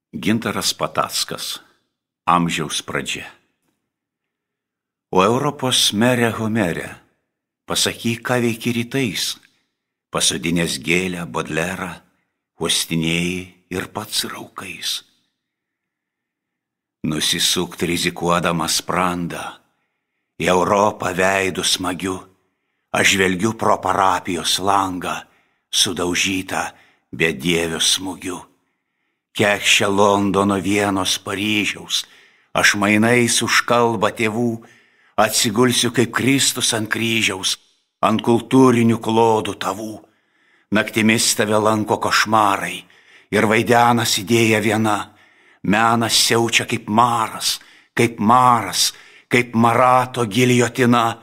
Gintaras Patackas. Amžiaus pradžia. O Europos mere Homere, pasakyk, ką veiki rytais, pasodinęs gėlę, Bodlerą, uostinėjai ir pats raukais. Nusisukt rizikuodamas sprandą, į Europą veidu smagiu, aš žvelgiu pro parapijos langą, sudaužytą bedievių smūgiu. Kekščia Londono, Vienos, Paryžiaus, aš mainais už kalbą tėvų, atsigulsiu kaip Kristus ant kryžiaus, ant kultūrinių klodų tavų. Naktimis tave lanko košmarai ir vaidenas idėja viena, menas siaučia kaip maras, kaip maras, kaip marato giljotina,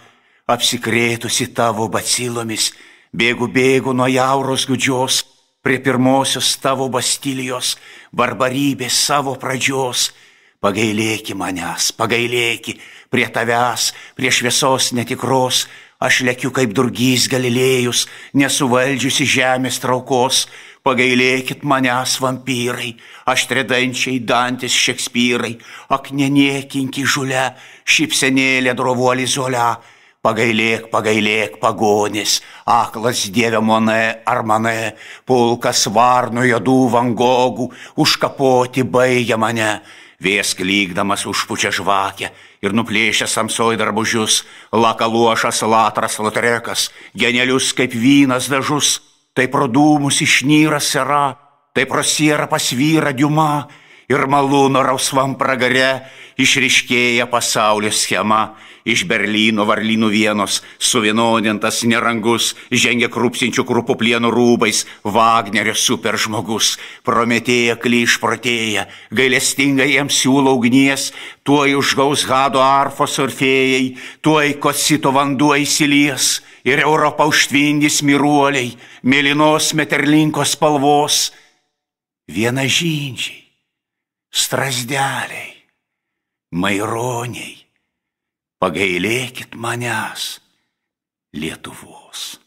apsikrėtusi tavo bacilomis, bėgu nuo jauros gudžios, prie pirmosios tavo Bastilijos, barbarybės savo pradžios. Pagailėki manęs, pagailėki, prie tavęs, prie šviesos netikros, aš lekiu kaip durgys Galilėjus, nesuvaldžiusi žemės traukos. Pagailėkit manęs, vampyrai, aštredančiai Dantės Šekspyrai, ak neniekinki žule, šypsenėlė drovuolį zolia. Pagailėk, pagailėk, pagonis, aklas dieve Mone ar Mane, pulkas varnų juodų Van Gogų, užkapoti baigia mane. Vėjas klykdamas užpučia žvakę ir nuplėšia Samsoj drabužius, lakaluošas Latras Lotrekas, genialius kaip vynas dažus. Tai pro dūmus išnyra Sera, tai pro sierą pasvyra Diuma, ir malūno rausvam pragare išryškėja pasaulio schema. Iš Berlyno varlynų Vienos suvienodintas nerangus žengia krupsinčių krupų plieno rūbais Vagnerio superžmogus. Prometėja klišprotėja, gailestingai jam siūlo ugnies, tuoj užgaus Hado arfos orfėjai, tuoj Kosito vanduo įsilies ir Europą užtvindys miruoliai, mėlynos meterlinkos spalvos. Vienažindžiai, strazdeliai, maironiai, pagailėkit manęs, Lietuvos.